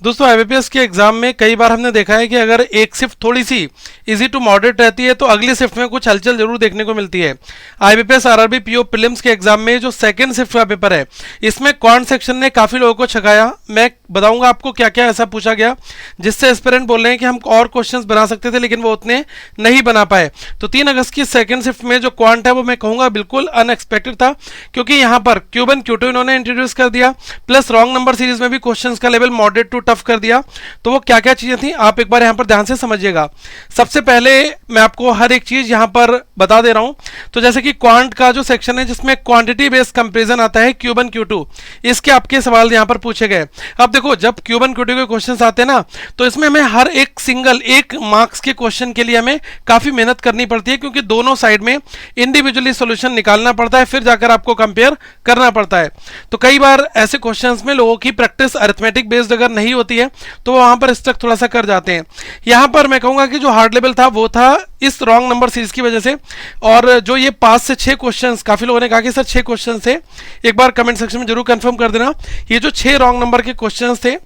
दोस्तों आईबीपीएस के एग्जाम में कई बार हमने देखा है कि अगर एक शिफ्ट थोड़ी सी इजी टू मॉडरेट रहती है तो अगली शिफ्ट में कुछ हलचल जरूर देखने को मिलती है। आईबीपीएस आरआरबी पीओ प्रीलिम्स के एग्जाम में जो सेकंड शिफ्ट का पेपर है इसमें क्वांट सेक्शन ने काफी लोगों को छकाया। मैं बताऊंगा आपको क्या क्या ऐसा पूछा गया जिससे एस्पिरेंट बोल रहे हैं कि हम और क्वेश्चंस बना सकते थे लेकिन वो उतने नहीं बना पाए। तो 3 अगस्त की सेकंड शिफ्ट में जो क्वांट है वो मैं कहूंगा बिल्कुल अनएक्सपेक्टेड था, क्योंकि यहां पर क्यूब एंड क्यू2 इन्होंने इंट्रोड्यूस कर दिया, प्लस रॉन्ग नंबर सीरीज में भी क्वेश्चंस का लेवल मॉडरेट टू टफ कर दिया। तो वो क्या क्या चीजें थी आप एक बार यहां पर ध्यान से समझिएगा। सबसे पहले मैं आपको हर एक चीज यहां पर बता दे रहा हूं। तो जैसे कि क्वांट का जो सेक्शन है जिसमें क्वांटिटी बेस्ड कंपैरिजन आता है क्यूब एंड क्यू2, इसके आपके सवाल यहां पर पूछे गए। अब देखो जब क्यूब एंड क्यू2 के क्वेश्चंस आते हैं ना तो इसमें हमें हर एक सिंगल 1 मार्क्स के क्वेश्चन के लिए हमें काफी मेहनत करनी पड़ती है, क्योंकि दोनों साइड में इंडिविजुअली सॉल्यूशन निकालना पड़ता है, फिर जाकर आपको कंपेयर करना पड़ता है। तो कई बार ऐसे क्वेश्चंस में लोगों की प्रैक्टिस अरिथमेटिक बेस्ड अगर नहीं होती है तो वहां पर स्ट्रक थोड़ा सा कर जाते हैं। यहां पर मैं कहूंगा कि जो हार्ड लेवल था वो था इस रॉन्ग नंबर सीरीज की वजह से। और जो ये 5 से 6 क्वेश्चंस, काफी लोगों ने कहा कि सर 6 क्वेश्चन थे, एक बार कमेंट सेक्शन में जरूर कंफर्म कर देना। ये जो 6 रॉन्ग नंबर के क्वेश्चंस थे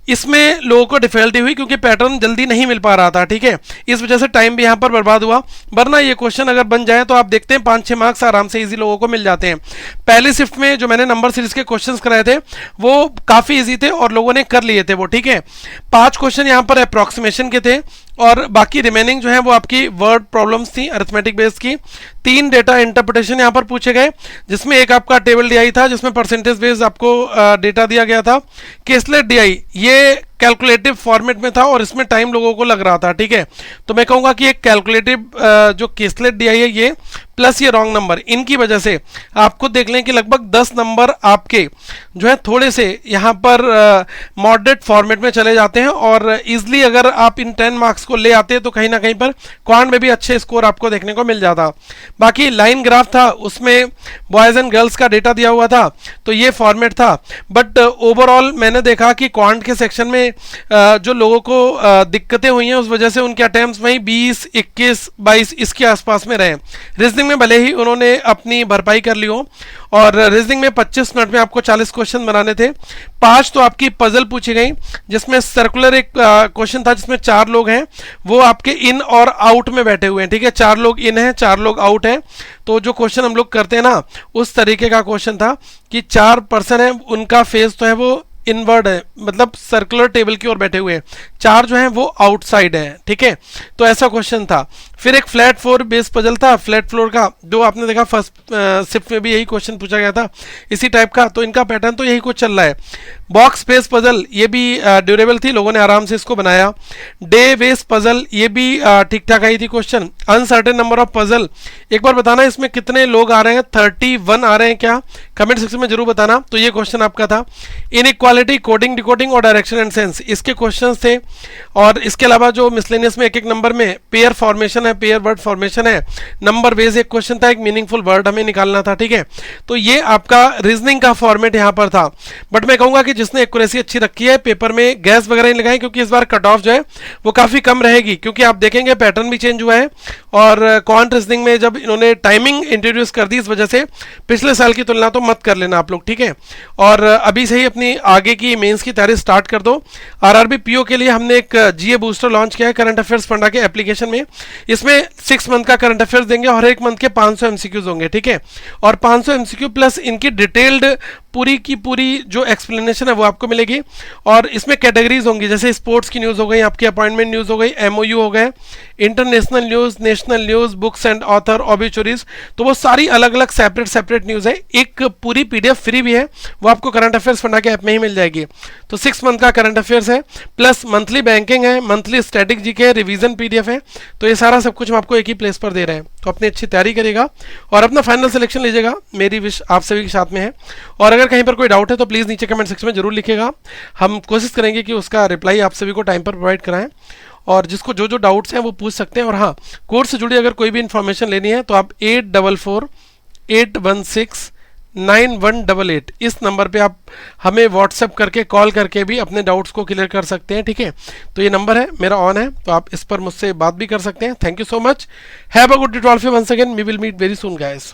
इसमें लोगों को डिफिकल्टी हुई क्योंकि पैटर्न जल्दी नहीं मिल पा रहा था, ठीक है। इस वजह से टाइम भी यहां पर बर्बाद हुआ, वरना ये क्वेश्चन अगर बन जाए तो आप देखते हैं 5-6 मार्क्स आराम से इजी लोगों को मिल जाते हैं। पहली शिफ्ट में जो मैंने नंबर सीरीज के क्वेश्चंस कराए थे वो काफी इजी थे और लोगों ने कर लिए थे वो, ठीक है। 5 क्वेश्चन यहां पर अप्रोक्सीमेशन के थे और बाकी रिमेनिंग जो है वो आपकी वर्ड प्रॉब्लम्स थी अरिथमेटिक बेस्ड की। 3 डेटा इंटरप्रिटेशन यहां पर पूछे गए, जिसमें एक आपका टेबल डीआई था जिसमें परसेंटेज बेस्ड आपको डेटा दिया गया था। केसलेट डीआई ये कैलकुलेटिव फॉर्मेट में था और इसमें टाइम लोगों को लग रहा था, ठीक है। तो मैं कहूंगा कि एक कैलकुलेटिव जो केसलेट डीआई है ये प्लस ये रॉन्ग नंबर, इनकी वजह से आप खुद देख लें कि लगभग 10 नंबर आपके जो है थोड़े से यहाँ पर मॉडरेट फॉर्मेट में चले जाते हैं। और इजली अगर आप इन 10 मार्क्स को ले आते हैं तो कहीं ना कहीं पर क्वांट में भी अच्छे स्कोर आपको देखने को मिल जाता। बाकी लाइन ग्राफ था, उसमें बॉयज एंड गर्ल्स का डेटा दिया हुआ था, तो ये फॉर्मेट था। बट ओवरऑल मैंने देखा कि क्वांट के सेक्शन में जो लोगों को दिक्कतें हुई हैं उस वजह से उनके अटेम्प्ट्स वहीं 20, 21, 22 इसके आसपास में रहे। रीजनिंग में भले ही उन्होंने अपनी भरपाई कर ली हो, और रीजनिंग में 25 मिनट में आपको 40 क्वेश्चन बनाने थे। 5 तो आपकी पजल पूछी गई, जिसमें सर्कुलर एक क्वेश्चन था जिसमें 4 लोग हैं वो आपके इन और आउट में बैठे हुए हैं, ठीक है। 4 लोग इन हैं, 4 लोग आउट हैं। तो जो क्वेश्चन हम लोग करते हैं ना उस तरीके का क्वेश्चन था कि 4 पर्सन है, उनका फेस तो है वो इनवर्ड है, मतलब सर्कुलर टेबल की ओर बैठे हुए हैं, 4 जो हैं वो आउटसाइड है, ठीक है। तो ऐसा क्वेश्चन था। फिर एक फ्लैट 4 बेस पजल था, फ्लैट फ्लोर का, जो आपने देखा फर्स्ट शिफ्ट में भी यही क्वेश्चन पूछा गया था इसी टाइप का। तो इनका पैटर्न तो यही कुछ चल रहा है। बॉक्स बेस पजल ये भी ड्यूरेबल थी, लोगों ने आराम से इसको बनाया। डे बेस पजल ये भी ठीक ठाक आई थी question. Uncertain number of puzzle, एक बार बताना इसमें कितने लोग आ रहे हैं, 31 आ रहे हैं क्या, कमेंट सेक्शन में जरूर बताना। तो ये क्वेश्चन आपका था। इनइक्वालिटी, कोडिंग, डिकोडिंग और डायरेक्शन एंड सेंस, इसके क्वेश्चंस थे। और इसके अलावा जो मिसलेनियस में एक नंबर में पेयर फॉर्मेशन है, पेयर वर्ड फॉर्मेशन है, नंबर बेस एक क्वेश्चन था, एक मीनिंगफुल वर्ड हमें निकालना था, ठीक है। तो ये आपका रीजनिंग का फॉर्मेट यहां पर था। बट मैं कहूंगा कि जिसने एक्यूरेसी अच्छी रखी है, पेपर में गैस वगैरह नहीं लगाई, क्योंकि इस बार कट ऑफ जो है वो काफी कम रहेगी, क्योंकि आप देखेंगे पैटर्न भी चेंज हुआ है। और क्वांट रीजनिंग में जब इन्होंने टाइमिंग इंट्रोड्यूस कर दी, इस वजह से पिछले साल की तुलना तो मत कर लेना आप लोग, ठीक है। और अभी से ही अपनी आगे की मेंस की तैयारी स्टार्ट कर दो। आरआरबी पीओ के लिए हमने एक जीए बूस्टर लॉन्च किया है करंट अफेयर्स फंडा के एप्लीकेशन में। इसमें 6 मंथ का करंट अफेयर्स देंगे और हर एक मंथ के 500 एमसीक्यूज होंगे, ठीक है। और 500 एमसीक्यू प्लस इनकी डिटेल्ड पूरी की पूरी जो एक्सप्लेनेशन है वो आपको मिलेगी। और इसमें कैटेगरीज होंगी, जैसे स्पोर्ट्स की न्यूज़ हो गई, आपकी अपॉइंटमेंट न्यूज़ हो गई, एमओयू हो गए, international news, national news, books and author, obituaries, तो वो सारी अलग अलग सेपरेट न्यूज़ है। एक पूरी पीडीएफ फ्री भी है, वो आपको करंट अफेयर्स फंडा के ऐप में ही मिल जाएगी। तो 6 मंथ का करंट अफेयर्स है, प्लस मंथली बैंकिंग है, मंथली स्टैटिक जीके है, रिवीजन पीडीएफ है। तो ये सारा सब कुछ हम आपको एक ही प्लेस पर दे रहे हैं। तो अपनी अच्छी तैयारी करेगा और अपना फाइनल सिलेक्शन लीजिएगा, मेरी विश आप सभी के साथ में है। और अगर कहीं पर कोई डाउट है तो प्लीज़ नीचे कमेंट सेक्शन में जरूर लिखिएगा, हम कोशिश करेंगे कि उसका रिप्लाई आप सभी को टाइम पर प्रोवाइड कराएं। और जिसको जो जो डाउट्स हैं वो पूछ सकते हैं। और हाँ, कोर्स से जुड़ी अगर कोई भी इन्फॉर्मेशन लेनी है तो आप 8448169188 इस नंबर पे आप हमें व्हाट्सएप करके, कॉल करके भी अपने डाउट्स को क्लियर कर सकते हैं, ठीक है। तो ये नंबर है मेरा ऑन है, तो आप इस पर मुझसे बात भी कर सकते हैं। Thank you so much, have a good day to all of you, once again we will meet very soon guys.